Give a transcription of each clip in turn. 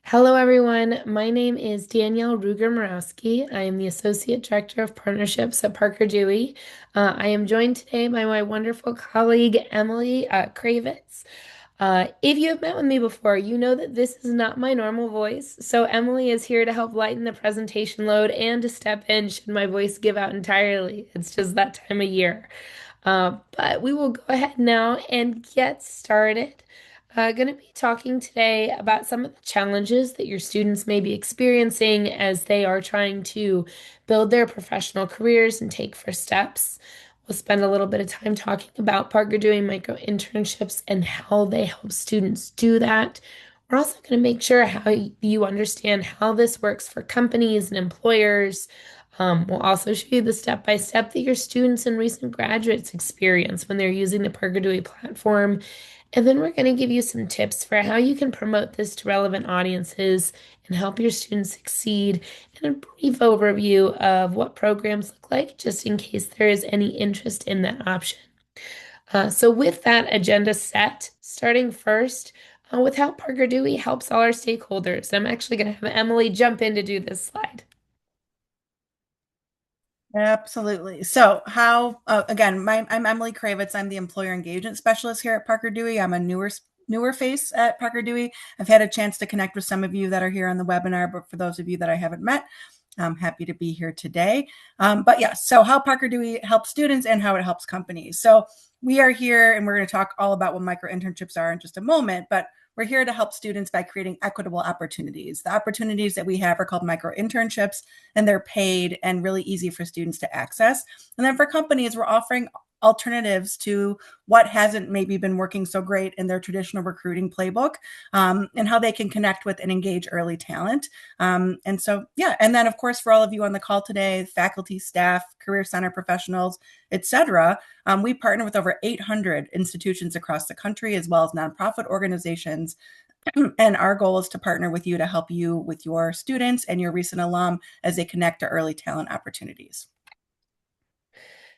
Hello, everyone. My name is Danielle Ruger-Morowski. I am the Associate Director of Partnerships at Parker Dewey. I am joined today by my wonderful colleague, Emily Kravitz. If you have met with me before, you know that this is not my normal voice. So Emily is here to help lighten the presentation load and to step in should my voice give out entirely. It's just that time of year. But we will go ahead now and get started. Going to be talking today about some of the challenges that your students may be experiencing as they are trying to build their professional careers and take first steps. We'll spend a little bit of time talking about Parker doing micro-internships and how they help students do that. We're also going to make sure how you understand how this works for companies and employers. We'll also show you the step-by-step that your students and recent graduates experience when they're using the Parker Dewey platform. And then we're going to give you some tips for how you can promote this to relevant audiences and help your students succeed, and a brief overview of what programs look like, just in case there is any interest in that option. So with that agenda set, starting first with how Parker Dewey helps all our stakeholders. I'm actually going to have Emily jump in to do this slide. Absolutely. So, I'm Emily Kravitz. I'm the employer engagement specialist here at Parker Dewey. I'm a newer face at Parker Dewey. I've had a chance to connect with some of you that are here on the webinar, but for those of you that I haven't met, I'm happy to be here today. So how Parker Dewey helps students and how it helps companies. So we are here and we're going to talk all about what micro internships are in just a moment, but we're here to help students by creating equitable opportunities. The opportunities that we have are called micro internships, and they're paid and really easy for students to access. And then for companies, we're offering alternatives to what hasn't maybe been working so great in their traditional recruiting playbook, and how they can connect with and engage early talent. And then of course, for all of you on the call today, faculty, staff, career center professionals, etc., we partner with over 800 institutions across the country, as well as nonprofit organizations. And our goal is to partner with you to help you with your students and your recent alum as they connect to early talent opportunities.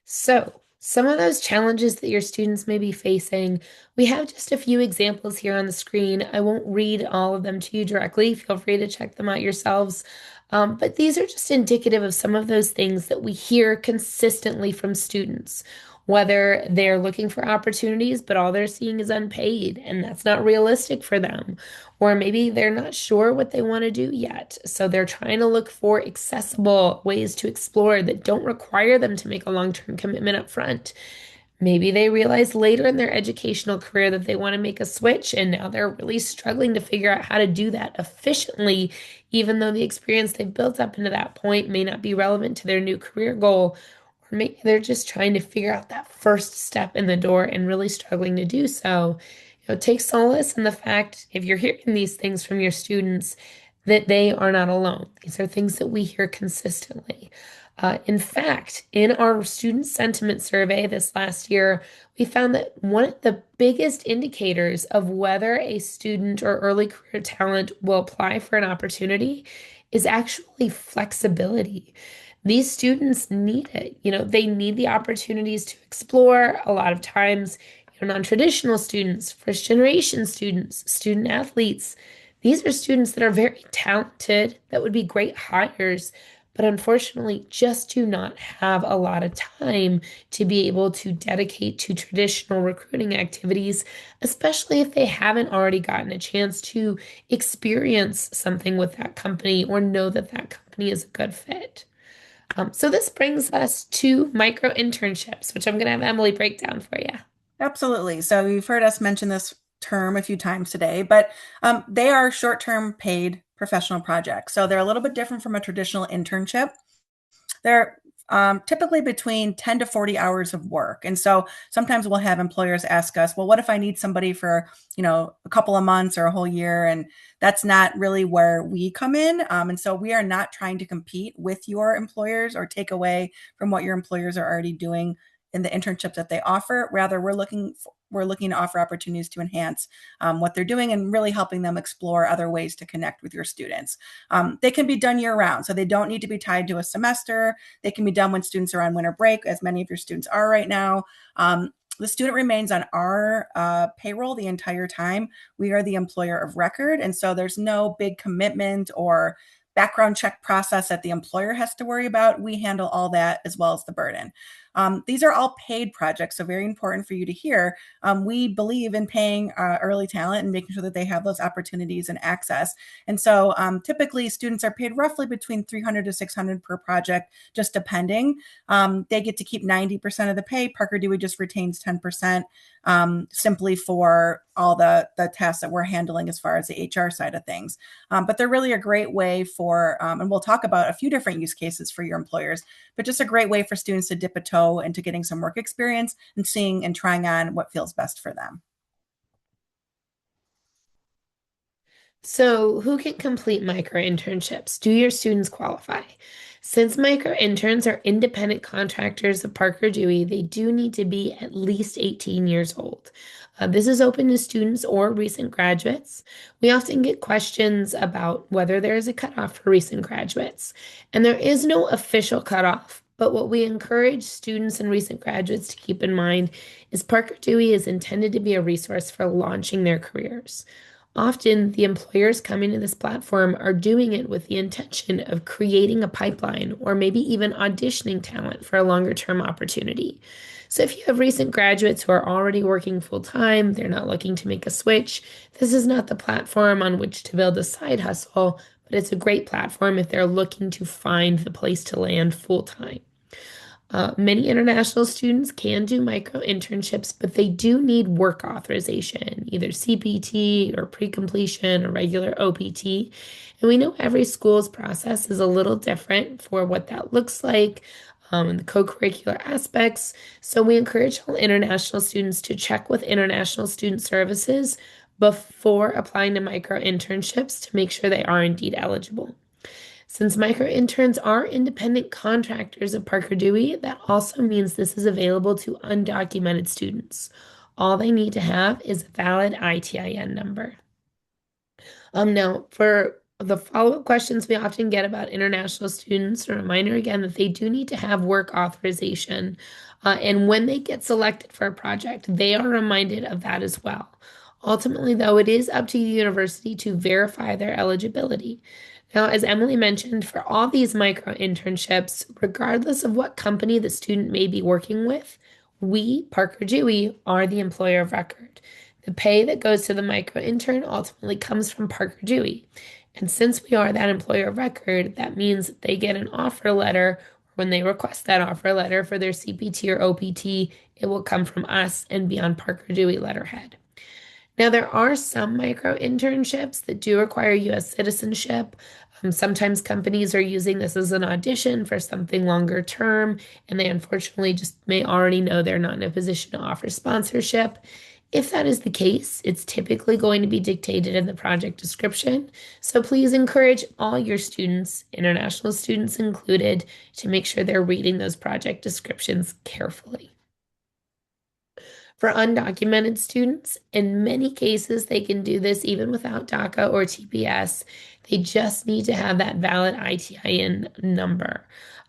So, some of those challenges that your students may be facing, we have just a few examples here on the screen. I won't read all of them to you directly. Feel free to check them out yourselves. But these are just indicative of some of those things that we hear consistently from students, whether they're looking for opportunities, but all they're seeing is unpaid, and that's not realistic for them. Or maybe they're not sure what they want to do yet. So they're trying to look for accessible ways to explore that don't require them to make a long-term commitment up front. Maybe they realize later in their educational career that they want to make a switch, and now they're really struggling to figure out how to do that efficiently, even though the experience they've built up into that point may not be relevant to their new career goal. Or maybe they're just trying to figure out that first step in the door and really struggling to do so. Take solace in the fact, if you're hearing these things from your students, that they are not alone. These are things that we hear consistently. In fact, in our student sentiment survey this last year, we found that one of the biggest indicators of whether a student or early career talent will apply for an opportunity is actually flexibility. These students need it. They need the opportunities to explore. A lot of times, non-traditional students, first generation students, student athletes. These are students that are very talented, that would be great hires, but unfortunately just do not have a lot of time to be able to dedicate to traditional recruiting activities, especially if they haven't already gotten a chance to experience something with that company or know that that company is a good fit. So this brings us to micro internships, which I'm going to have Emily break down for you. Absolutely. So you've heard us mention this term a few times today, but they are short-term paid professional projects. So they're a little bit different from a traditional internship. They're typically between 10 to 40 hours of work. And so sometimes we'll have employers ask us, well, what if I need somebody for, a couple of months or a whole year? And that's not really where we come in. And so we are not trying to compete with your employers or take away from what your employers are already doing in the internships that they offer. Rather, we're looking to offer opportunities to enhance what they're doing and really helping them explore other ways to connect with your students. They can be done year round, so they don't need to be tied to a semester. They can be done when students are on winter break, as many of your students are right now. The student remains on our payroll the entire time. We are the employer of record. And so there's no big commitment or background check process that the employer has to worry about. We handle all that as well as the burden. These are all paid projects, so very important for you to hear. We believe in paying early talent and making sure that they have those opportunities and access. And so typically students are paid roughly between 300 to 600 per project, just depending. They get to keep 90% of the pay. Parker Dewey just retains 10% simply for all the tasks that we're handling as far as the HR side of things. But they're really a great way for, and we'll talk about a few different use cases for your employers, but just a great way for students to dip a toe into getting some work experience and seeing and trying on what feels best for them. So, who can complete micro internships? Do your students qualify? Since micro interns are independent contractors of Parker Dewey, they do need to be at least 18 years old. This is open to students or recent graduates. We often get questions about whether there is a cutoff for recent graduates, and there is no official cutoff. But what we encourage students and recent graduates to keep in mind is Parker Dewey is intended to be a resource for launching their careers. Often, the employers coming to this platform are doing it with the intention of creating a pipeline or maybe even auditioning talent for a longer term opportunity. So, if you have recent graduates who are already working full time, they're not looking to make a switch, this is not the platform on which to build a side hustle, but it's a great platform if they're looking to find the place to land full time. Many international students can do micro internships, but they do need work authorization, either CPT or pre-completion or regular OPT. And we know every school's process is a little different for what that looks like, and the co-curricular aspects. So we encourage all international students to check with International Student Services before applying to micro internships to make sure they are indeed eligible. Since micro interns are independent contractors of Parker Dewey, that also means this is available to undocumented students. All they need to have is a valid ITIN number. Now, for the follow-up questions we often get about international students, a reminder again that they do need to have work authorization. And when they get selected for a project, they are reminded of that as well. Ultimately, though, it is up to the university to verify their eligibility. Now, as Emily mentioned, for all these micro internships, regardless of what company the student may be working with, we, Parker Dewey, are the employer of record. The pay that goes to the micro intern ultimately comes from Parker Dewey. And since we are that employer of record, that means that they get an offer letter. When they request that offer letter for their CPT or OPT, it will come from us and be on Parker Dewey letterhead. Now, there are some micro internships that do require US citizenship. Sometimes companies are using this as an audition for something longer term, and they unfortunately just may already know they're not in a position to offer sponsorship. If that is the case, it's typically going to be dictated in the project description. So please encourage all your students, international students included, to make sure they're reading those project descriptions carefully. For undocumented students, in many cases, they can do this even without DACA or TPS. They just need to have that valid ITIN number.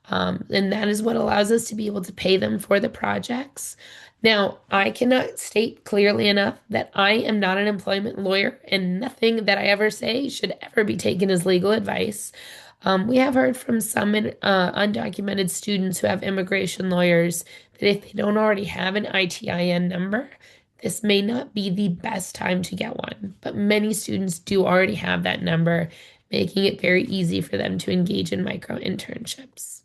And that is what allows us to be able to pay them for the projects. Now, I cannot state clearly enough that I am not an employment lawyer, and nothing that I ever say should ever be taken as legal advice. We have heard from some undocumented students who have immigration lawyers that if they don't already have an ITIN number, this may not be the best time to get one. But many students do already have that number, making it very easy for them to engage in micro internships.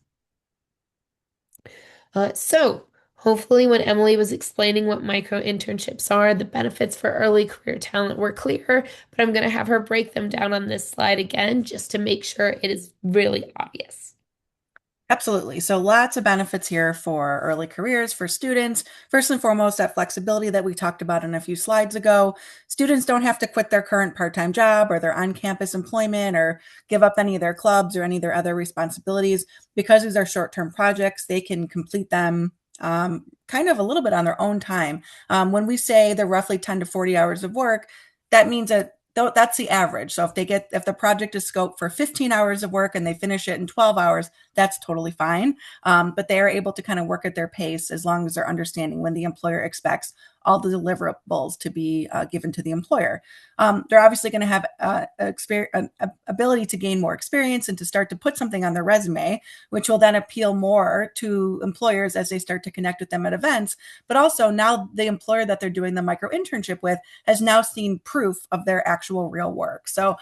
So, hopefully, when Emily was explaining what micro internships are, the benefits for early career talent were clear, but I'm going to have her break them down on this slide again just to make sure it is really obvious. Absolutely. So lots of benefits here for early careers, for students. First and foremost, that flexibility that we talked about in a few slides ago. Students don't have to quit their current part-time job or their on-campus employment or give up any of their clubs or any of their other responsibilities. Because these are short-term projects, they can complete them kind of a little bit on their own time. When we say they're roughly 10 to 40 hours of work, that means that that's the average. So if the project is scoped for 15 hours of work and they finish it in 12 hours, that's totally fine. But they are able to kind of work at their pace as long as they're understanding when the employer expects all the deliverables to be given to the employer. They're obviously going to have an ability to gain more experience and to start to put something on their resume, which will then appeal more to employers as they start to connect with them at events. But also now the employer that they're doing the micro internship with has now seen proof of their actual real work. So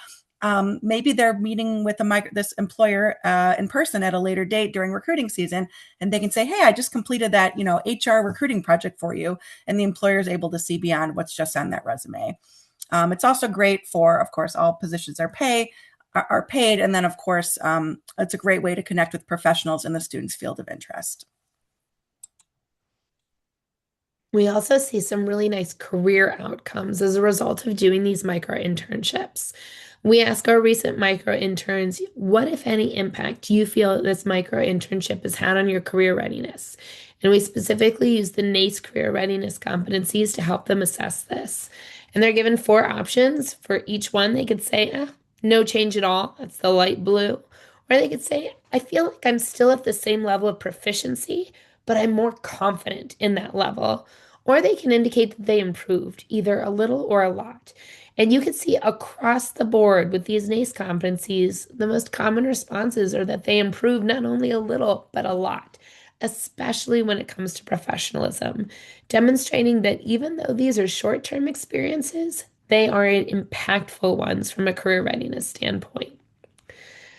maybe they're meeting with this employer in person at a later date during recruiting season, and they can say, "Hey, I just completed that, HR recruiting project for you," and the employer is able to see beyond what's just on that resume. It's also great for, of course, all positions are paid, and then of course, it's a great way to connect with professionals in the student's field of interest. We also see some really nice career outcomes as a result of doing these micro internships. We ask our recent micro interns, what, if any, impact do you feel this micro internship has had on your career readiness? And we specifically use the NACE career readiness competencies to help them assess this. And they're given four options. For each one, they could say, no change at all. That's the light blue. Or they could say, I feel like I'm still at the same level of proficiency, but I'm more confident in that level. Or they can indicate that they improved, either a little or a lot. And you can see across the board with these NACE competencies, the most common responses are that they improve not only a little, but a lot, especially when it comes to professionalism, demonstrating that even though these are short-term experiences, they are impactful ones from a career readiness standpoint.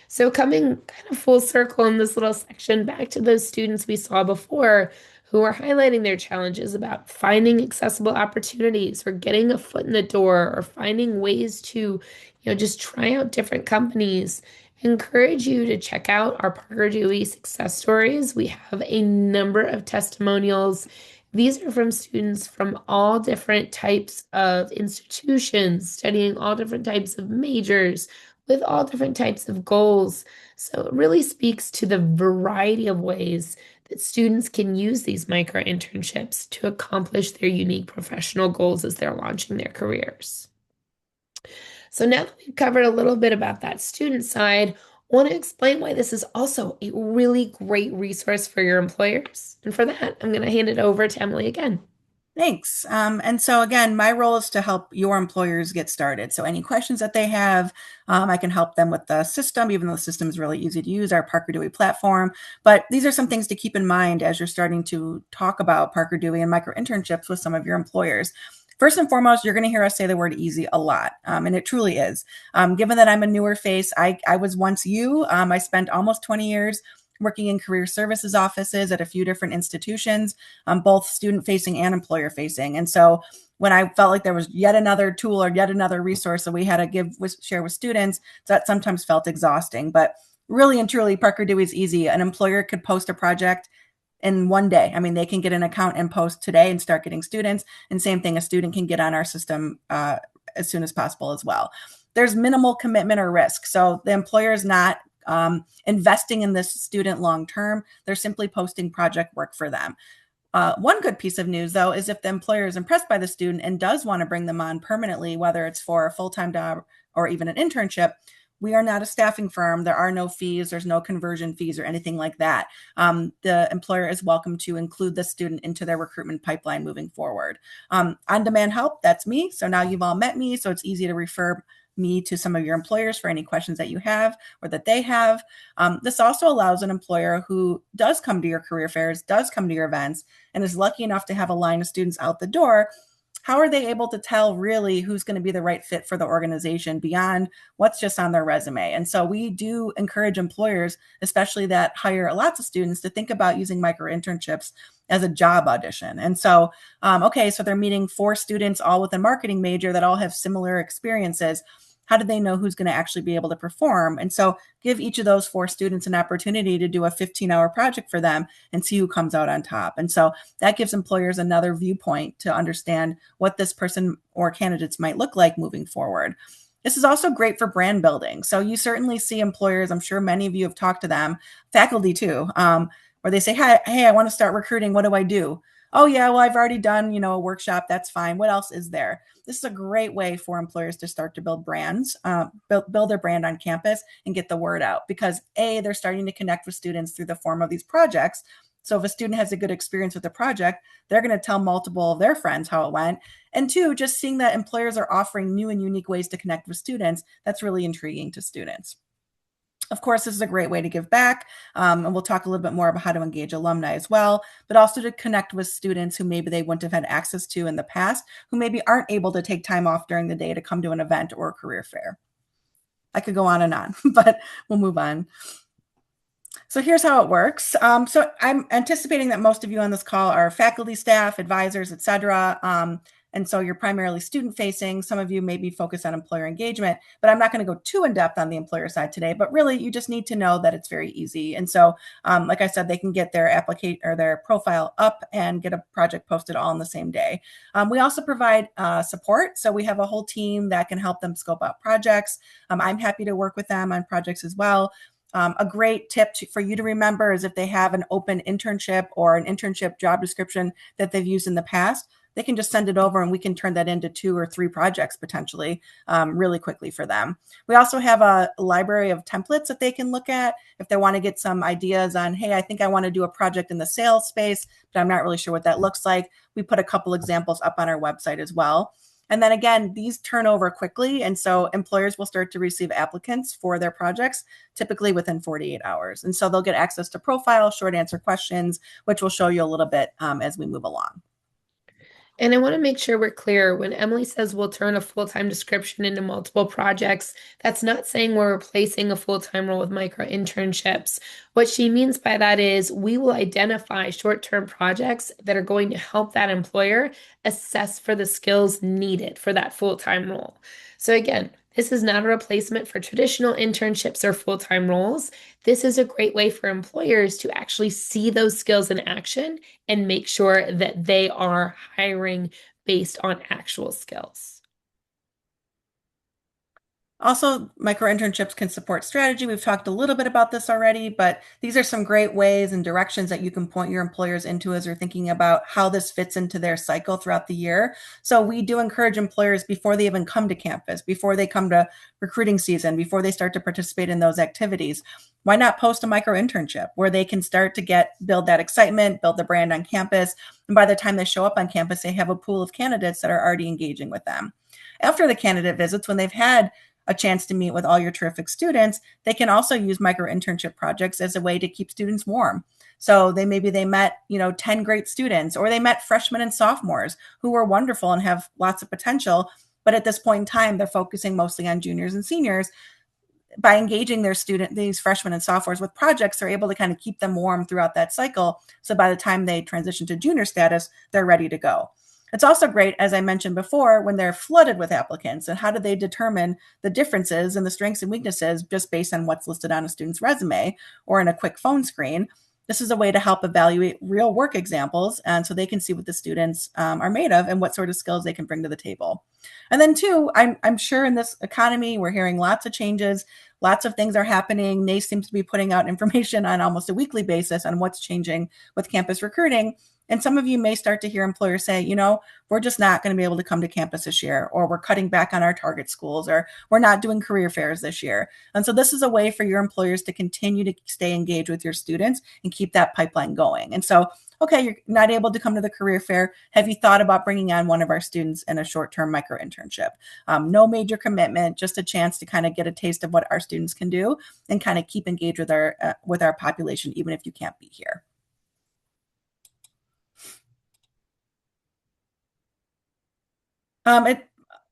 So, coming kind of full circle in this little section back to those students we saw before who are highlighting their challenges about finding accessible opportunities or getting a foot in the door or finding ways to, just try out different companies. Encourage you to check out our Parker Dewey success stories. We have a number of testimonials. These are from students from all different types of institutions, studying all different types of majors with all different types of goals. So it really speaks to the variety of ways that students can use these micro internships to accomplish their unique professional goals as they're launching their careers. So now that we've covered a little bit about that student side, I want to explain why this is also a really great resource for your employers. And for that, I'm going to hand it over to Emily again. Thanks. And so again, my role is to help your employers get started. So any questions that they have, I can help them with the system, even though the system is really easy to use, our Parker Dewey platform. But these are some things to keep in mind as you're starting to talk about Parker Dewey and micro internships with some of your employers. First and foremost, you're going to hear us say the word easy a lot, and it truly is. Given that I'm a newer face, I was once you. I spent almost 20 years working in career services offices at a few different institutions, both student facing and employer facing. And so when I felt like there was yet another tool or yet another resource that we had to share with students, that sometimes felt exhausting. But really and truly, Parker Dewey is easy. An employer could post a project in one day. I mean, they can get an account and post today and start getting students. And same thing, a student can get on our system as soon as possible as well. There's minimal commitment or risk. So the employer is not investing in this student long term. They're simply posting project work for them. One good piece of news, though, is if the employer is impressed by the student and does want to bring them on permanently, whether it's for a full-time job or even an internship, we are not a staffing firm. There are no fees. There's no conversion fees or anything like that. The employer is welcome to include the student into their recruitment pipeline moving forward. On-demand help, that's me. So now you've all met me, so it's easy to refer me to some of your employers for any questions that you have or that they have. This also allows an employer who does come to your career fairs, does come to your events, and is lucky enough to have a line of students out the door. How are they able to tell really who's going to be the right fit for the organization beyond what's just on their resume? And so we do encourage employers, especially that hire lots of students, to think about using micro internships as a job audition. And so, so they're meeting 4 students all with a marketing major that all have similar experiences. How do they know who's going to actually be able to perform? And so give each of those 4 students an opportunity to do a 15-hour project for them and see who comes out on top. And so that gives employers another viewpoint to understand what this person or candidates might look like moving forward. This is also great for brand building. So you certainly see employers, I'm sure many of you have talked to them, faculty too, where they say, hey, I want to start recruiting. What do I do? Oh yeah, well I've already done, a workshop. That's fine. What else is there? This is a great way for employers to start to build brands, build their brand on campus and get the word out, because they're starting to connect with students through the form of these projects. So if a student has a good experience with the project, they're going to tell multiple of their friends how it went. And two, just seeing that employers are offering new and unique ways to connect with students, that's really intriguing to students. Of course, this is a great way to give back. And we'll talk a little bit more about how to engage alumni as well, but also to connect with students who maybe they wouldn't have had access to in the past, who maybe aren't able to take time off during the day to come to an event or a career fair. I could go on, but we'll move on. So here's how it works. So I'm anticipating that most of you on this call are faculty, staff, advisors, etc. And so you're primarily student facing. Some of you may be focused on employer engagement, but I'm not going to go too in depth on the employer side today. But really, you just need to know that it's very easy. And so, like I said, they can get their application or their profile up and get a project posted all in the same day. We also provide support. So we have a whole team that can help them scope out projects. I'm happy to work with them on projects as well. A great tip for you to remember is if they have an open internship or an internship job description that they've used in the past, they can just send it over and we can turn that into 2 or 3 projects potentially really quickly for them. We also have a library of templates that they can look at if they want to get some ideas on, hey, I think I want to do a project in the sales space, but I'm not really sure what that looks like. We put a couple examples up on our website as well. And then again, these turn over quickly. And so employers will start to receive applicants for their projects, typically within 48 hours. And so they'll get access to profile, short answer questions, which will show you a little bit as we move along. And I want to make sure we're clear when Emily says we'll turn a full-time description into multiple projects, that's not saying we're replacing a full-time role with micro-internships. What she means by that is we will identify short-term projects that are going to help that employer assess for the skills needed for that full-time role. So again, this is not a replacement for traditional internships or full-time roles. This is a great way for employers to actually see those skills in action and make sure that they are hiring based on actual skills. Also, micro internships can support strategy. We've talked a little bit about this already, but these are some great ways and directions that you can point your employers into as they're thinking about how this fits into their cycle throughout the year. So we do encourage employers before they even come to campus, before they come to recruiting season, before they start to participate in those activities. Why not post a micro internship where they can start to build that excitement, build the brand on campus, and by the time they show up on campus, they have a pool of candidates that are already engaging with them. After the candidate visits, when they've had a chance to meet with all your terrific students, they can also use micro internship projects as a way to keep students warm. So they met, 10 great students, or they met freshmen and sophomores who were wonderful and have lots of potential. But at this point in time, they're focusing mostly on juniors and seniors. By engaging these freshmen and sophomores with projects, they're able to kind of keep them warm throughout that cycle. So by the time they transition to junior status, they're ready to go. It's also great, as I mentioned before, when they're flooded with applicants, and how do they determine the differences and the strengths and weaknesses just based on what's listed on a student's resume or in a quick phone screen. This is a way to help evaluate real work examples, and so they can see what the students are made of and what sort of skills they can bring to the table. And then two, I'm sure in this economy, we're hearing lots of changes, lots of things are happening. NACE seems to be putting out information on almost a weekly basis on what's changing with campus recruiting. And some of you may start to hear employers say, we're just not going to be able to come to campus this year, or we're cutting back on our target schools, or we're not doing career fairs this year. And so this is a way for your employers to continue to stay engaged with your students and keep that pipeline going. And so, okay, you're not able to come to the career fair. Have you thought about bringing on one of our students in a short-term micro internship? No major commitment, just a chance to kind of get a taste of what our students can do and kind of keep engaged with our population, even if you can't be here.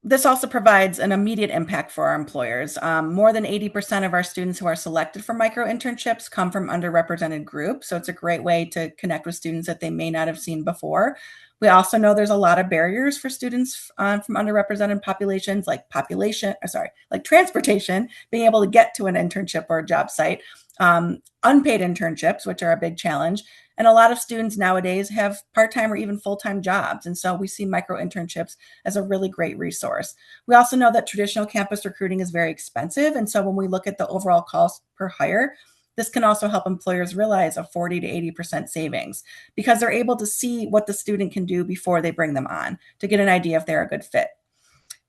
This also provides an immediate impact for our employers. More than 80% of our students who are selected for micro internships come from underrepresented groups. So it's a great way to connect with students that they may not have seen before. We also know there's a lot of barriers for students from underrepresented populations, like transportation, being able to get to an internship or a job site, unpaid internships, which are a big challenge. And a lot of students nowadays have part-time or even full-time jobs. And so we see micro internships as a really great resource. We also know that traditional campus recruiting is very expensive. And so when we look at the overall cost per hire, This can also help employers realize a 40 to 80% savings because they're able to see what the student can do before they bring them on to get an idea if they're a good fit.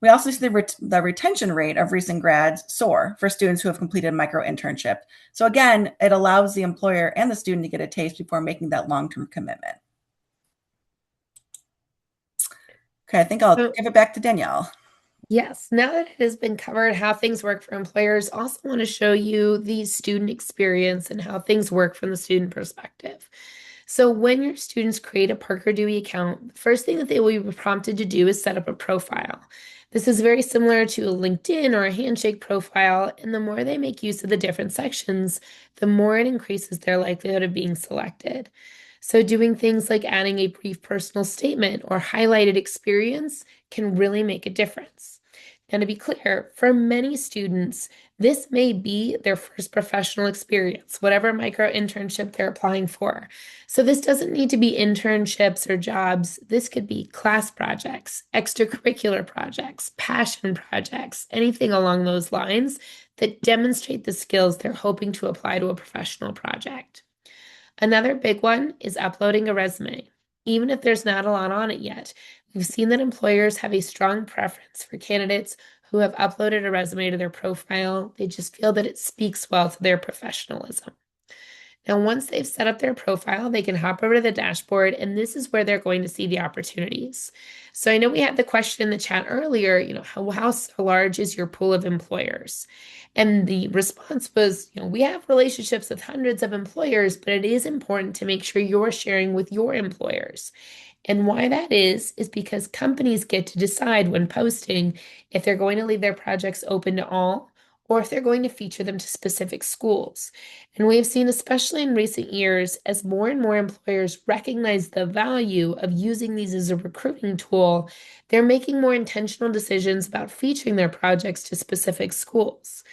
We also see the retention rate of recent grads soar for students who have completed micro internship. So again, it allows the employer and the student to get a taste before making that long-term commitment. Okay, I think I'll So give it back to Danielle. yes, now that it has been covered how things work for employers, also want to show you the student experience and how things work from the student perspective. So when your students create a Parker Dewey account, the first thing that they will be prompted to do is set up a profile. This is very similar to a LinkedIn or a Handshake profile, and the more they make use of the different sections, the more it increases their likelihood of being selected. So doing things like adding a brief personal statement or highlighted experience can really make a difference. And to be clear, for many students, this may be their first professional experience, whatever micro internship they're applying for. So this doesn't need to be internships or jobs. This could be class projects, extracurricular projects, passion projects, anything along those lines that demonstrate the skills they're hoping to apply to a professional project. Another big one is uploading a resume. Even if there's not a lot on it yet, we've seen that employers have a strong preference for candidates who have uploaded a resume to their profile. They just feel that it speaks well to their professionalism. Now, once they've set up their profile, they can hop over to the dashboard, and this is where they're going to see the opportunities. So I know we had the question in the chat earlier, how large is your pool of employers? And the response was, we have relationships with hundreds of employers, but it is important to make sure you're sharing with your employers. And why that is because companies get to decide when posting if they're going to leave their projects open to all or if they're going to feature them to specific schools. And we have seen, especially in recent years, as more and more employers recognize the value of using these as a recruiting tool, they're making more intentional decisions about featuring their projects to specific schools.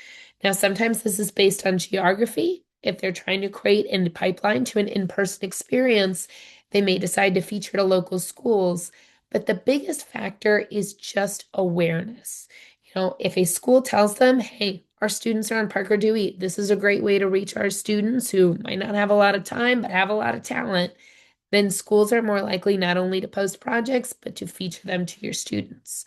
Now, sometimes this is based on geography. If they're trying to create a pipeline to an in-person experience, they may decide to feature to local schools. But the biggest factor is just awareness. If a school tells them, hey, our students are on Parker Dewey, this is a great way to reach our students who might not have a lot of time but have a lot of talent, then schools are more likely not only to post projects but to feature them to your students.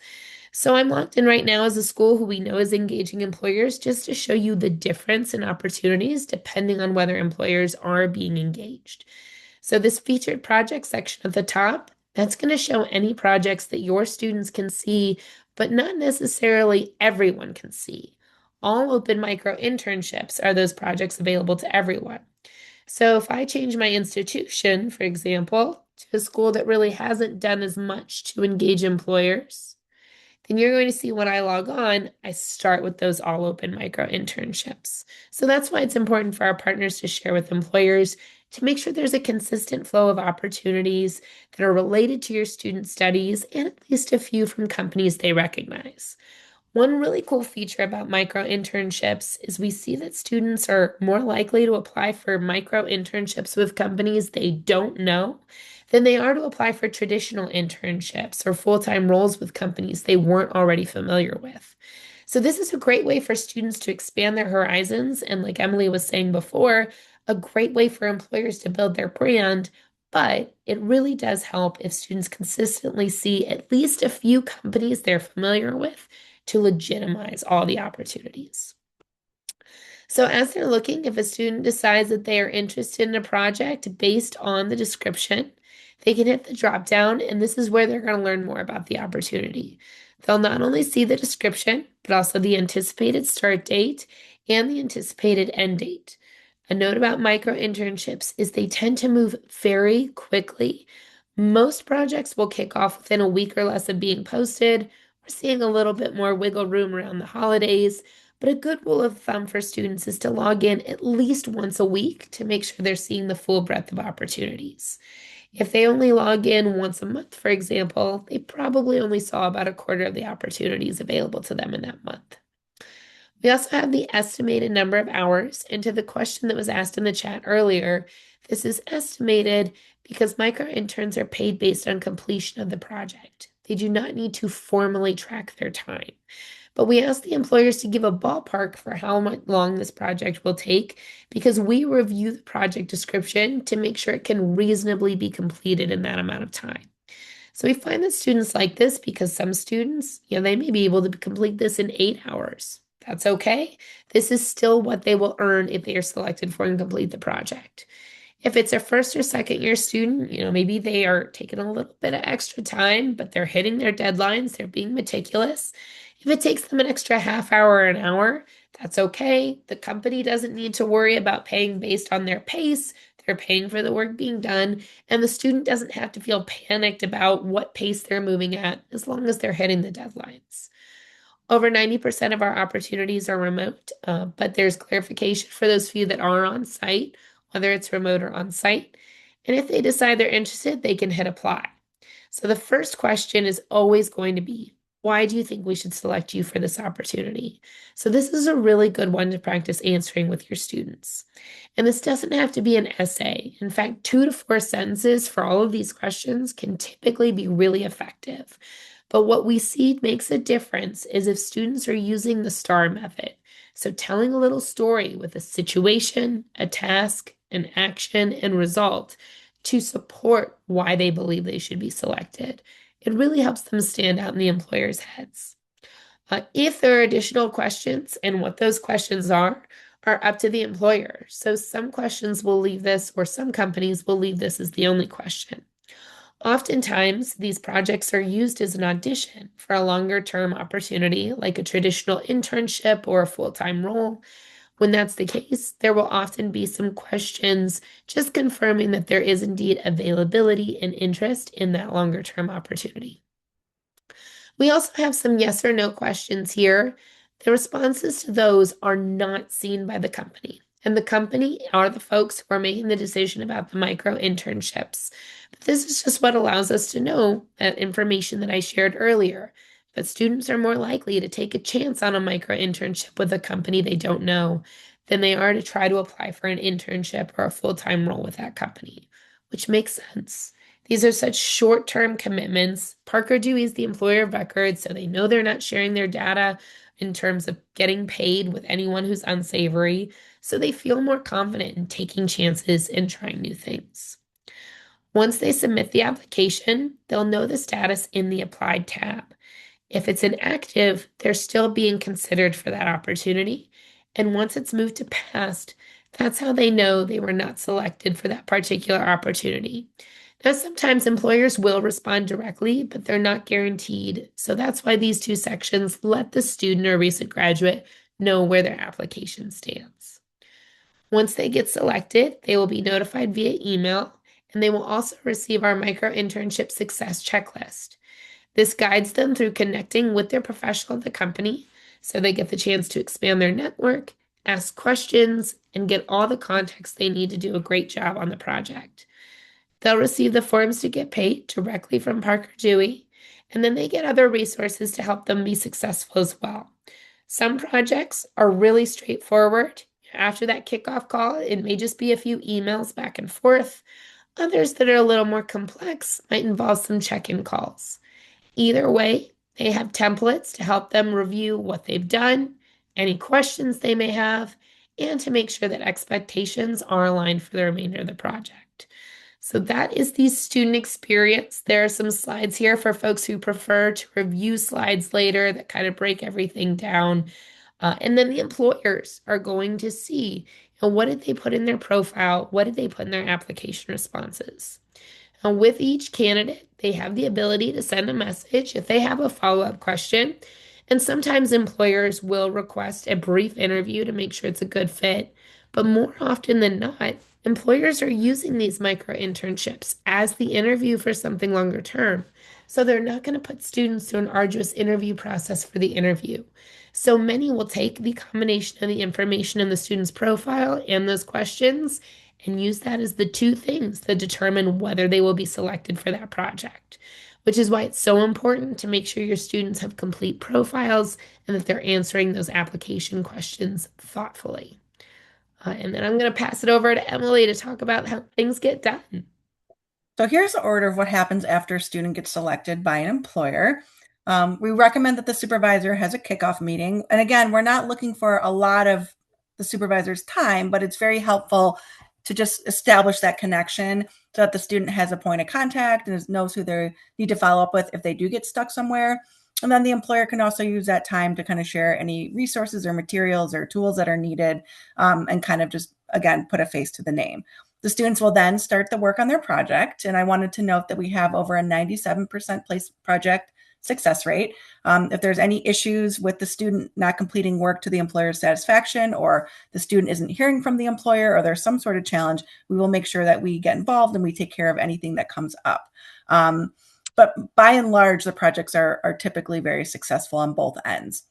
So I'm locked in right now as a school who we know is engaging employers just to show you the difference in opportunities depending on whether employers are being engaged. So this featured project section at the top, that's going to show any projects that your students can see, but not necessarily everyone can see. All open micro internships are those projects available to everyone. So if I change my institution, for example, to a school that really hasn't done as much to engage employers, then you're going to see when I log on, I start with those all open micro internships. So that's why it's important for our partners to share with employers to make sure there's a consistent flow of opportunities that are related to your student studies and at least a few from companies they recognize. One really cool feature about micro internships is we see that students are more likely to apply for micro internships with companies they don't know than they are to apply for traditional internships or full-time roles with companies they weren't already familiar with. So this is a great way for students to expand their horizons and, like Emily was saying before, a great way for employers to build their brand, but it really does help if students consistently see at least a few companies they're familiar with to legitimize all the opportunities. So as they're looking, if a student decides that they are interested in a project based on the description, they can hit the drop down, and this is where they're going to learn more about the opportunity. They'll not only see the description, but also the anticipated start date and the anticipated end date. A note about micro internships is they tend to move very quickly. Most projects will kick off within a week or less of being posted. We're seeing a little bit more wiggle room around the holidays, but a good rule of thumb for students is to log in at least once a week to make sure they're seeing the full breadth of opportunities. If they only log in once a month, for example, they probably only saw about a quarter of the opportunities available to them in that month. We also have the estimated number of hours, and to the question that was asked in the chat earlier, this is estimated because micro interns are paid based on completion of the project. They do not need to formally track their time. But we ask the employers to give a ballpark for how much long this project will take because we review the project description to make sure it can reasonably be completed in that amount of time. So we find that students like this because some students, they may be able to complete this in 8 hours. That's okay. This is still what they will earn if they are selected for and complete the project. If it's a first or second year student, maybe they are taking a little bit of extra time, but they're hitting their deadlines, they're being meticulous. If it takes them an extra half hour or an hour, that's okay. The company doesn't need to worry about paying based on their pace. They're paying for the work being done, and the student doesn't have to feel panicked about what pace they're moving at as long as they're hitting the deadlines. Over 90% of our opportunities are remote, but there's clarification for those few that are on site, whether it's remote or on site. And if they decide they're interested, they can hit apply. So the first question is always going to be, why do you think we should select you for this opportunity? So this is a really good one to practice answering with your students. And this doesn't have to be an essay. In fact, 2 to 4 sentences for all of these questions can typically be really effective. But what we see makes a difference is if students are using the STAR method. So telling a little story with a situation, a task, an action, and result to support why they believe they should be selected. It really helps them stand out in the employer's heads. If there are additional questions and what those questions are up to the employer. So some questions will leave this, or some companies will leave this as the only question. Oftentimes, these projects are used as an audition for a longer term opportunity, like a traditional internship or a full time role. When that's the case, there will often be some questions just confirming that there is indeed availability and interest in that longer term opportunity. We also have some yes or no questions here. The responses to those are not seen by the company. And the company are the folks who are making the decision about the micro internships. But this is just what allows us to know that information that I shared earlier. That students are more likely to take a chance on a micro internship with a company they don't know than they are to try to apply for an internship or a full-time role with that company, which makes sense. These are such short-term commitments. Parker Dewey is the employer of record, so they know they're not sharing their data in terms of getting paid with anyone who's unsavory, so they feel more confident in taking chances and trying new things. Once they submit the application, they'll know the status in the Applied tab. If it's inactive, they're still being considered for that opportunity. And once it's moved to passed, that's how they know they were not selected for that particular opportunity. Now, sometimes employers will respond directly, but they're not guaranteed. So that's why these two sections let the student or recent graduate know where their application stands. Once they get selected, they will be notified via email, and they will also receive our micro internship success checklist. This guides them through connecting with their professional at the company so they get the chance to expand their network, ask questions, and get all the context they need to do a great job on the project. They'll receive the forms to get paid directly from Parker Dewey, and then they get other resources to help them be successful as well. Some projects are really straightforward. After that kickoff call, it may just be a few emails back and forth. Others that are a little more complex might involve some check-in calls. Either way, they have templates to help them review what they've done, any questions they may have, and to make sure that expectations are aligned for the remainder of the project. So that is the student experience. There are some slides here for folks who prefer to review slides later that kind of break everything down. And then the employers are going to see, what did they put in their profile? What did they put in their application responses? And with each candidate, they have the ability to send a message if they have a follow-up question. And sometimes employers will request a brief interview to make sure it's a good fit. But more often than not, employers are using these micro internships as the interview for something longer term. So they're not going to put students through an arduous interview process for the interview. So many will take the combination of the information in the student's profile and those questions and use that as the two things that determine whether they will be selected for that project, which is why it's so important to make sure your students have complete profiles and that they're answering those application questions thoughtfully. And then I'm going to pass it over to Emily to talk about how things get done. So here's the order of what happens after a student gets selected by an employer. We recommend that the supervisor has a kickoff meeting. And again, we're not looking for a lot of the supervisor's time, but it's very helpful to just establish that connection so that the student has a point of contact and knows who they need to follow up with if they do get stuck somewhere. And then the employer can also use that time to kind of share any resources or materials or tools that are needed, and kind of just, again, put a face to the name. The students will then start the work on their project. And I wanted to note that we have over a 97% place project success rate. If there's any issues with the student not completing work to the employer's satisfaction, or the student isn't hearing from the employer, or there's some sort of challenge, we will make sure that we get involved and we take care of anything that comes up. But by and large, the projects are typically very successful on both ends.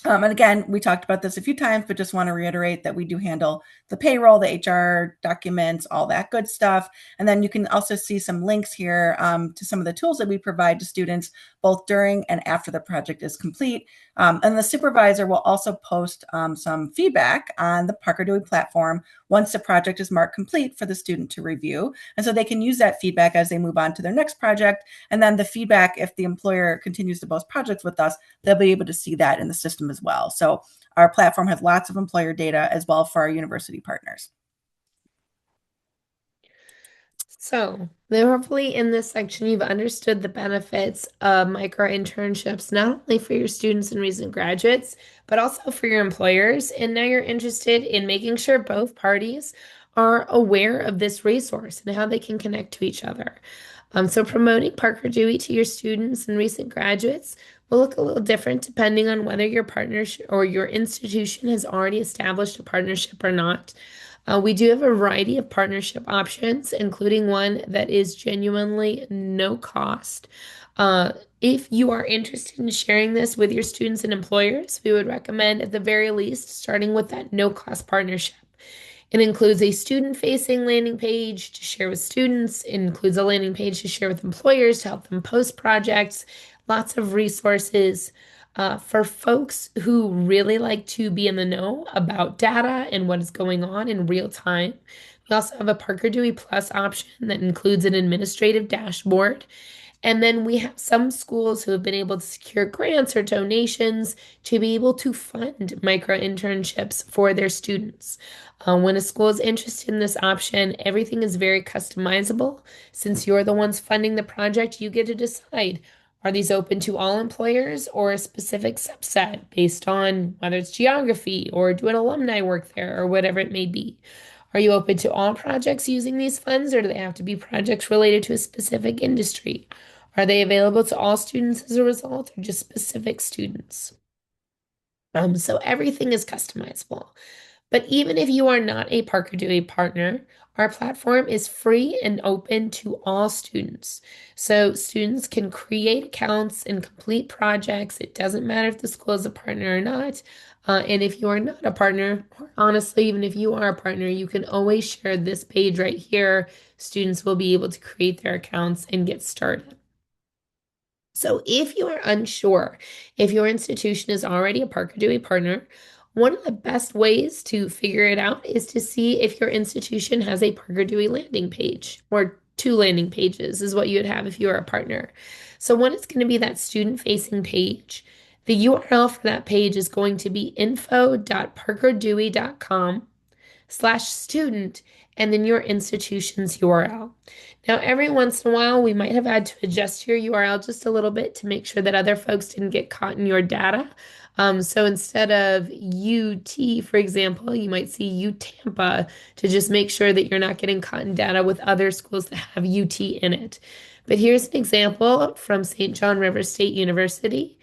And again, we talked about this a few times, but just want to reiterate that we do handle the payroll, the HR documents, all that good stuff. And then you can also see some links here to some of the tools that we provide to students both during and after the project is complete. And the supervisor will also post some feedback on the Parker Dewey platform once the project is marked complete for the student to review. And so they can use that feedback as they move on to their next project. And then the feedback, if the employer continues to post projects with us, they'll be able to see that in the system as well. So our platform has lots of employer data as well for our university partners. So, hopefully in this section, you've understood the benefits of micro-internships, not only for your students and recent graduates, but also for your employers. And now you're interested in making sure both parties are aware of this resource and how they can connect to each other. So promoting Parker Dewey to your students and recent graduates will look a little different depending on whether your partnership or your institution has already established a partnership or not. We do have a variety of partnership options, including one that is genuinely no cost. If you are interested in sharing this with your students and employers, we would recommend at the very least starting with that no cost partnership. It includes a student-facing landing page to share with students. It includes a landing page to share with employers to help them post projects, lots of resources. For folks who really like to be in the know about data and what is going on in real time, we also have a Parker Dewey Plus option that includes an administrative dashboard. And then we have some schools who have been able to secure grants or donations to be able to fund micro internships for their students. When a school is interested in this option, everything is very customizable. Since you're the ones funding the project, you get to decide, are these open to all employers or a specific subset based on whether it's geography or doing alumni work there or whatever it may be? Are you open to all projects using these funds, or do they have to be projects related to a specific industry? Are they available to all students as a result, or just specific students? So everything is customizable. But even if you are not a Parker Dewey partner, our platform is free and open to all students. So students can create accounts and complete projects. It doesn't matter if the school is a partner or not. And if you are not a partner, or honestly, even if you are a partner, you can always share this page right here. Students will be able to create their accounts and get started. So if you are unsure if your institution is already a Parker Dewey partner, one of the best ways to figure it out is to see if your institution has a Parker Dewey landing page, or two landing pages is what you would have if you were a partner. So one is going to be that student-facing page. The URL for that page is going to be info.parkerdewey.com/student and then your institution's URL. Now, every once in a while, we might have had to adjust your URL just a little bit to make sure that other folks didn't get caught in your data. So instead of UT, for example, you might see U Tampa to just make sure that you're not getting caught in data with other schools that have UT in it. But here's an example from St. John River State University.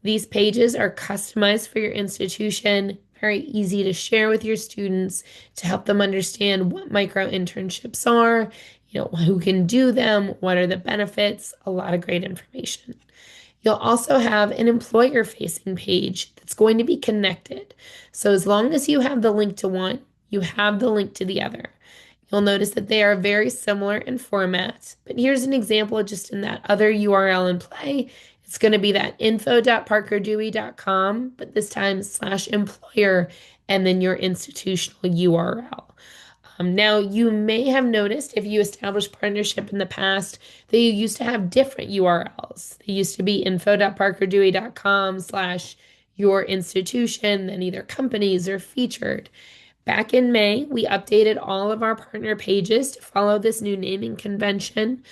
These pages are customized for your institution, very easy to share with your students to help them understand what micro internships are, who can do them, what are the benefits, a lot of great information. You'll also have an employer facing page that's going to be connected. So as long as you have the link to one, you have the link to the other. You'll notice that they are very similar in format, but here's an example just in that other URL in play. It's going to be that info.parkerdewey.com, but this time /employer and then your institutional URL. Now, you may have noticed if you established partnership in the past that you used to have different URLs. They used to be info.parkerdewey.com/ your institution, then either companies or featured. Back in May, we updated all of our partner pages to follow this new naming convention.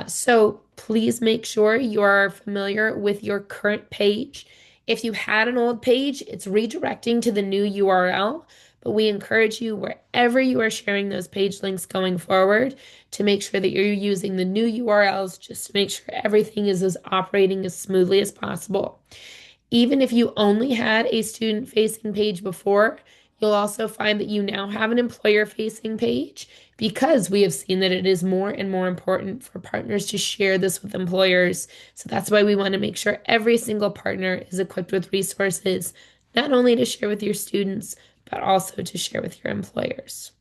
So please make sure you are familiar with your current page. If you had an old page, it's redirecting to the new URL, but we encourage you wherever you are sharing those page links going forward to make sure that you're using the new URLs just to make sure everything is as operating as smoothly as possible. Even if you only had a student-facing page before, you'll also find that you now have an employer-facing page because we have seen that it is more and more important for partners to share this with employers. So that's why we want to make sure every single partner is equipped with resources, not only to share with your students, but also to share with your employers.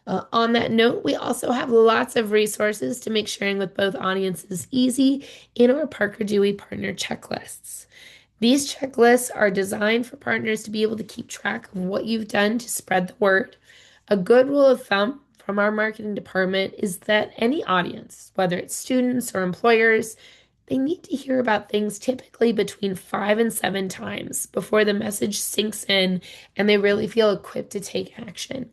On that note, we also have lots of resources to make sharing with both audiences easy in our Parker Dewey partner checklists. These checklists are designed for partners to be able to keep track of what you've done to spread the word. A good rule of thumb from our marketing department is that any audience, whether it's students or employers, they need to hear about things typically between 5 and 7 times before the message sinks in and they really feel equipped to take action.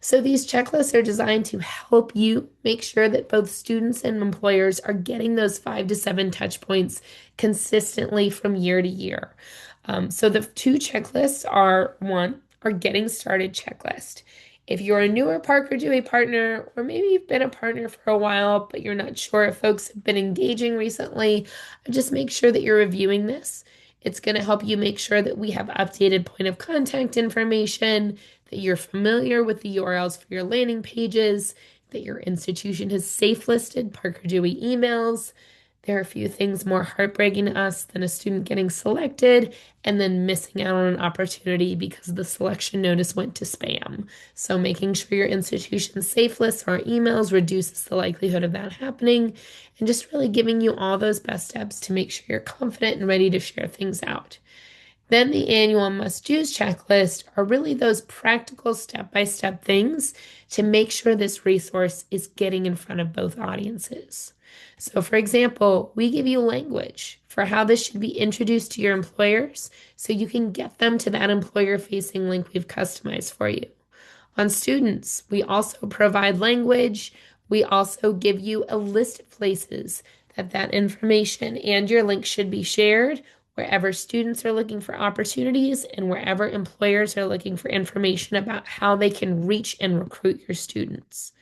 So these checklists are designed to help you make sure that both students and employers are getting those 5 to 7 touch points consistently from year to year. So the two checklists are one, our getting started checklist. If you're a newer Parker Dewey partner, or maybe you've been a partner for a while, but you're not sure if folks have been engaging recently, just make sure that you're reviewing this. It's going to help you make sure that we have updated point of contact information, that you're familiar with the URLs for your landing pages, that your institution has safe listed Parker Dewey emails. There are a few things more heartbreaking to us than a student getting selected and then missing out on an opportunity because the selection notice went to spam. So making sure your institution safe lists our emails reduces the likelihood of that happening and just really giving you all those best steps to make sure you're confident and ready to share things out. Then the annual must-do's checklist are really those practical step-by-step things to make sure this resource is getting in front of both audiences. So, for example, we give you language for how this should be introduced to your employers so you can get them to that employer-facing link we've customized for you. On students, we also provide language. We also give you a list of places that information and your link should be shared wherever students are looking for opportunities and wherever employers are looking for information about how they can reach and recruit your students.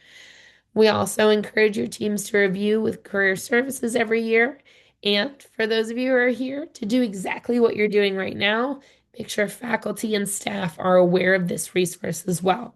We also encourage your teams to review with career services every year. And for those of you who are here to do exactly what you're doing right now, make sure faculty and staff are aware of this resource as well.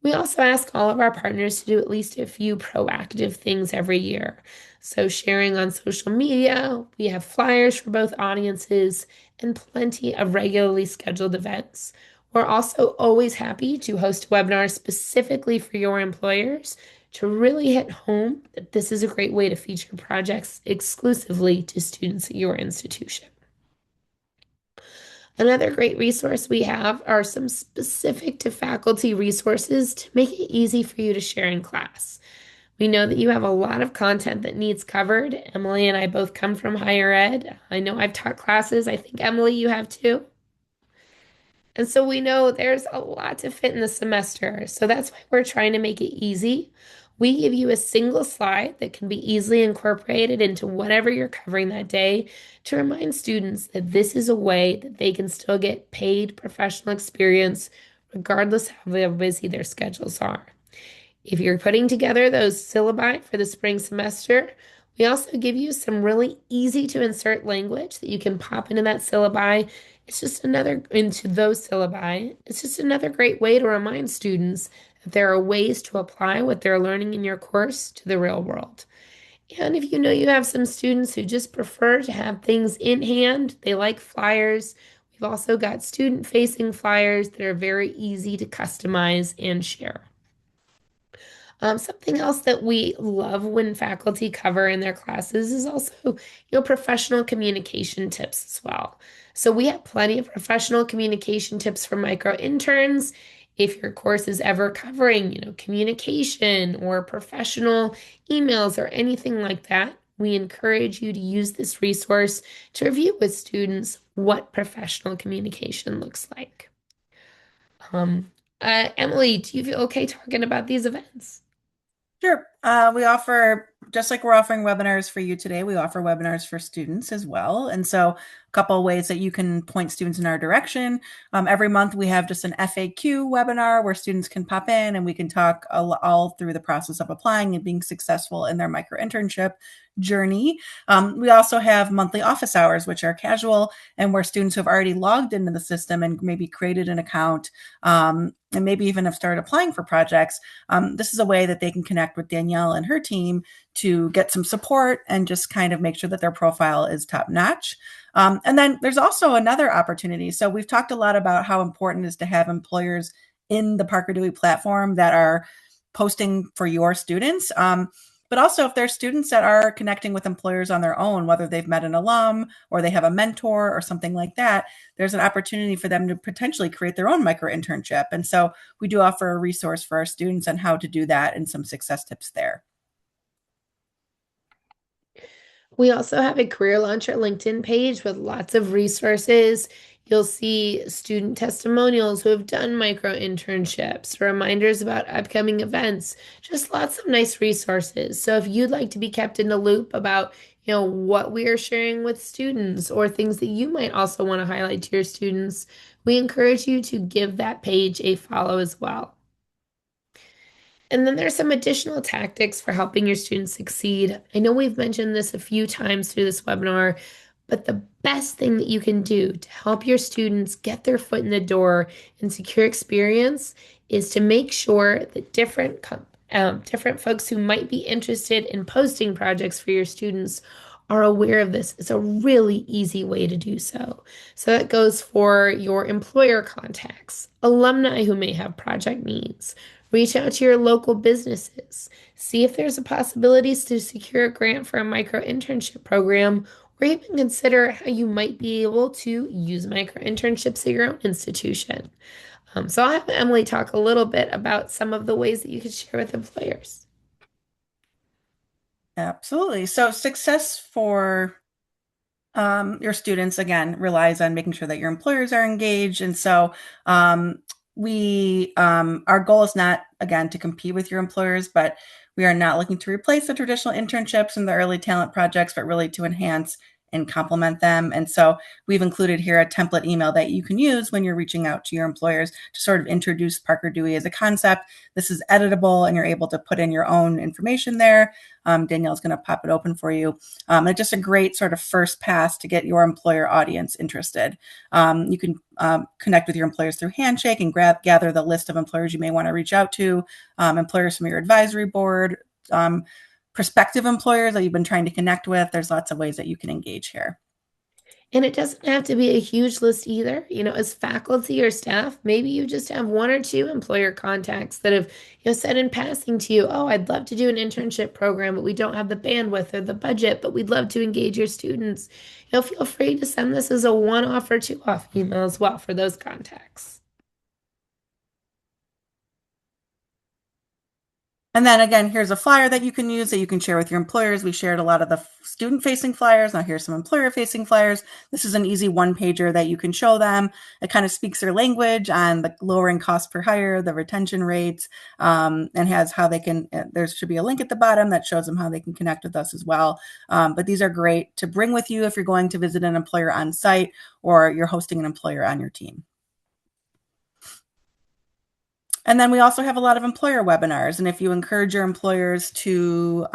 We also ask all of our partners to do at least a few proactive things every year. So, sharing on social media, we have flyers for both audiences and plenty of regularly scheduled events. We're also always happy to host webinars specifically for your employers to really hit home that this is a great way to feature projects exclusively to students at your institution. Another great resource we have are some specific to faculty resources to make it easy for you to share in class. We know that you have a lot of content that needs covered. Emily and I both come from higher ed. I know I've taught classes. I think, Emily, you have too. And so we know there's a lot to fit in the semester. So that's why we're trying to make it easy. We give you a single slide that can be easily incorporated into whatever you're covering that day to remind students that this is a way that they can still get paid professional experience regardless of how busy their schedules are. If you're putting together those syllabi for the spring semester, we also give you some really easy to insert language that you can pop into that syllabi. It's just another into those syllabi. It's just another great way to remind students that there are ways to apply what they're learning in your course to the real world. And if you know you have some students who just prefer to have things in hand, they like flyers. We've also got student-facing flyers that are very easy to customize and share. Something else that we love when faculty cover in their classes is also, professional communication tips as well. So we have plenty of professional communication tips for micro interns. If your course is ever covering, communication or professional emails or anything like that, we encourage you to use this resource to review with students what professional communication looks like. Um, Emily, do you feel okay talking about these events? Sure. We offer, just like we're offering webinars for you today, we offer webinars for students as well. And so, a couple of ways that you can point students in our direction. Every month, we have just an FAQ webinar where students can pop in and we can talk all through the process of applying and being successful in their micro internship journey. We also have monthly office hours, which are casual and where students who have already logged into the system and maybe created an account and maybe even have started applying for projects. This is a way that they can connect with Danielle and her team to get some support and just kind of make sure that their profile is top notch. And then there's also another opportunity. So we've talked a lot about how important it is to have employers in the Parker Dewey platform that are posting for your students. But also, if there's students that are connecting with employers on their own, whether they've met an alum or they have a mentor or something like that, there's an opportunity for them to potentially create their own micro internship. And so we do offer a resource for our students on how to do that and some success tips there. We also have a Career Launcher LinkedIn page with lots of resources. You'll see student testimonials who have done micro internships, reminders about upcoming events, just lots of nice resources. So if you'd like to be kept in the loop about, what we are sharing with students or things that you might also want to highlight to your students, we encourage you to give that page a follow as well. And then there's some additional tactics for helping your students succeed. I know we've mentioned this a few times through this webinar, but the best thing that you can do to help your students get their foot in the door and secure experience is to make sure that different folks who might be interested in posting projects for your students are aware of this. It's a really easy way to do so. So that goes for your employer contacts, alumni who may have project needs. Reach out to your local businesses. See if there's a possibility to secure a grant for a micro internship program, or even consider how you might be able to use micro internships at your own institution. So I'll have Emily talk a little bit about some of the ways that you could share with employers. Absolutely. So success for your students again relies on making sure that your employers are engaged, and so we our goal is not again to compete with your employers, but we are not looking to replace the traditional internships and the early talent projects, but really to enhance and complement them. And so we've included here a template email that you can use when you're reaching out to your employers to sort of introduce Parker Dewey as a concept. This is editable and you're able to put in your own information there. Danielle's going to pop it open for you. It's just a great sort of first pass to get your employer audience interested. You can connect with your employers through Handshake and gather the list of employers you may want to reach out to, employers from your advisory board, prospective employers that you've been trying to connect with. There's lots of ways that you can engage here. And it doesn't have to be a huge list either. As faculty or staff, maybe you just have one or two employer contacts that have, said in passing to you, oh, I'd love to do an internship program, but we don't have the bandwidth or the budget, but we'd love to engage your students. Feel free to send this as a one-off or two-off email as well for those contacts. And then again, here's a flyer that you can use that you can share with your employers. We shared a lot of the student-facing flyers. Now here's some employer-facing flyers. This is an easy one-pager that you can show them. It kind of speaks their language on the lowering cost per hire, the retention rates, and has how they can, there should be a link at the bottom that shows them how they can connect with us as well. But these are great to bring with you if you're going to visit an employer on site or you're hosting an employer on your team. And then we also have a lot of employer webinars. And if you encourage your employers to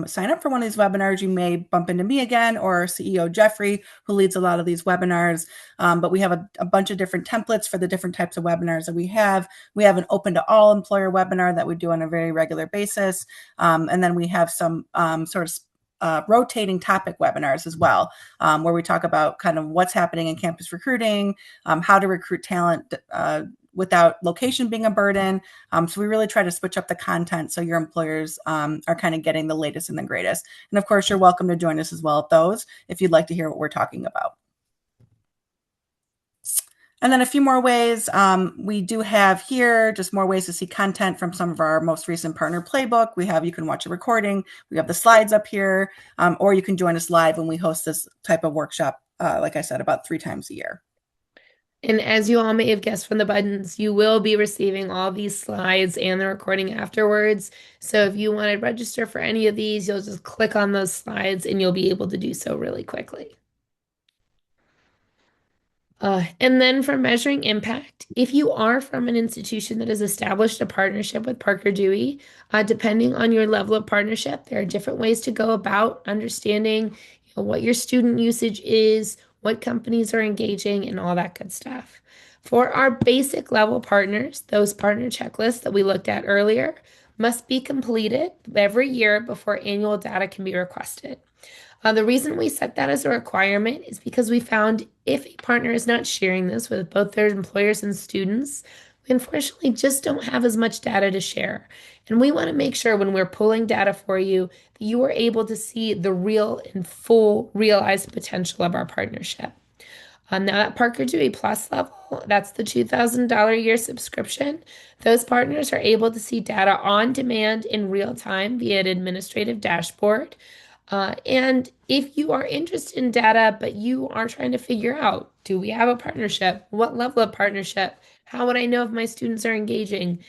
sign up for one of these webinars, you may bump into me again or CEO Jeffrey, who leads a lot of these webinars. But we have a bunch of different templates for the different types of webinars that we have. We have an open to all employer webinar that we do on a very regular basis. And then we have some sort of rotating topic webinars as well, where we talk about kind of what's happening in campus recruiting, how to recruit talent without location being a burden. So we really try to switch up the content so your employers are kind of getting the latest and the greatest. And of course, you're welcome to join us as well at those if you'd like to hear what we're talking about. And then a few more ways. We do have here just more ways to see content from some of our most recent partner playbook. You can watch a recording. We have the slides up here, or you can join us live when we host this type of workshop, like I said, about 3 times a year. And as you all may have guessed from the buttons, you will be receiving all these slides and the recording afterwards. So if you want to register for any of these, you'll just click on those slides and you'll be able to do so really quickly. And then for measuring impact, if you are from an institution that has established a partnership with Parker Dewey, depending on your level of partnership, there are different ways to go about understanding, what your student usage is, what companies are engaging, and all that good stuff. For our basic level partners, those partner checklists that we looked at earlier must be completed every year before annual data can be requested. The reason we set that as a requirement is because we found if a partner is not sharing this with both their employers and students, we unfortunately just don't have as much data to share. And we want to make sure when we're pulling data for you that you are able to see the real and full realized potential of our partnership. Now that Parker Dewey Plus level, that's the $2,000 a year subscription. Those partners are able to see data on demand in real time via an administrative dashboard. And if you are interested in data, but you are trying to figure out, do we have a partnership? What level of partnership? How would I know if my students are engaging?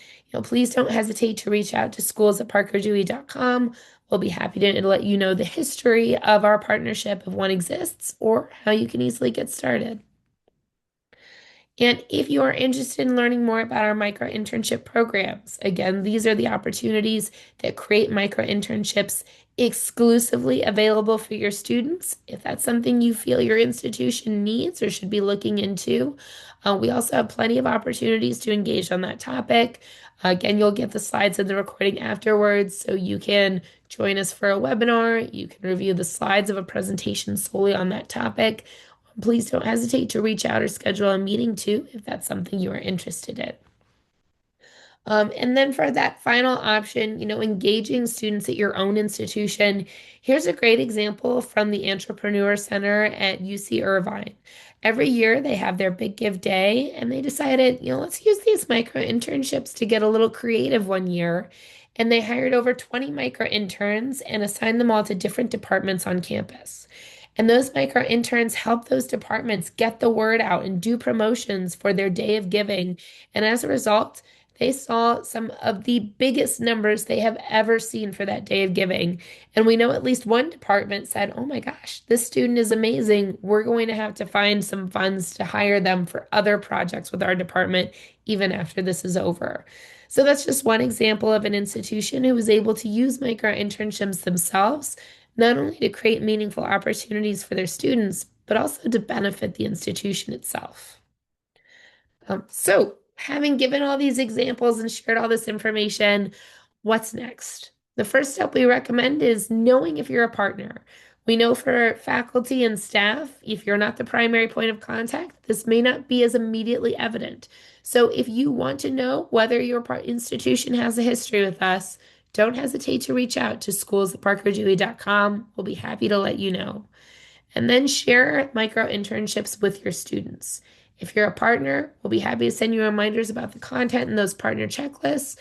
Please don't hesitate to reach out to schools@parkerdewey.com. We'll be happy to let you know the history of our partnership if one exists or how you can easily get started. And if you are interested in learning more about our micro internship programs, again, these are the opportunities that create micro internships exclusively available for your students. If that's something you feel your institution needs or should be looking into, we also have plenty of opportunities to engage on that topic. Again, you'll get the slides and the recording afterwards, so you can join us for a webinar. You can review the slides of a presentation solely on that topic. Please don't hesitate to reach out or schedule a meeting too if that's something you are interested in. And then for that final option, engaging students at your own institution, here's a great example from the Entrepreneur Center at UC Irvine. Every year they have their Big Give Day, and they decided, let's use these micro internships to get a little creative one year. And they hired over 20 micro interns and assigned them all to different departments on campus. And those micro interns help those departments get the word out and do promotions for their day of giving. And as a result, they saw some of the biggest numbers they have ever seen for that day of giving. And we know at least one department said, oh my gosh, this student is amazing. We're going to have to find some funds to hire them for other projects with our department, even after this is over. So that's just one example of an institution who was able to use micro internships themselves, not only to create meaningful opportunities for their students, but also to benefit the institution itself. So, having given all these examples and shared all this information, what's next? The first step we recommend is knowing if you're a partner. We know for faculty and staff, if you're not the primary point of contact, this may not be as immediately evident. So, if you want to know whether your institution has a history with us, don't hesitate to reach out to schools@parkerdewey.com. We'll be happy to let you know. And then share micro internships with your students. If you're a partner, we'll be happy to send you reminders about the content in those partner checklists.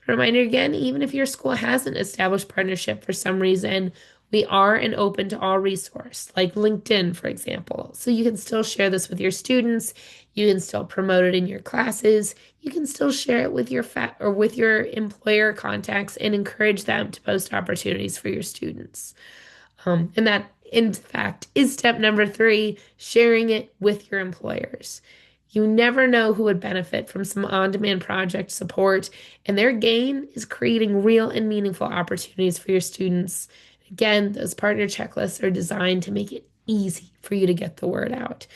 Reminder again, even if your school hasn't established partnership for some reason, we are an open to all resource, like LinkedIn, for example. So you can still share this with your students. You can still promote it in your classes. You can still share it with your or with your employer contacts and encourage them to post opportunities for your students. And that, in fact, is step number 3, sharing it with your employers. You never know who would benefit from some on-demand project support, and their gain is creating real and meaningful opportunities for your students. Again, those partner checklists are designed to make it easy for you to get the word out.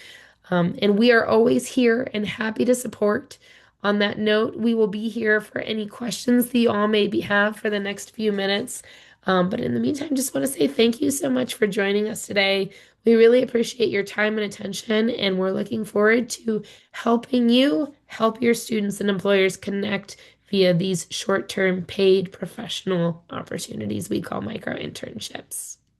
And we are always here and happy to support. On that note, we will be here for any questions that you all maybe have for the next few minutes. But in the meantime, just want to say thank you so much for joining us today. We really appreciate your time and attention, and we're looking forward to helping you help your students and employers connect via these short-term paid professional opportunities we call micro internships.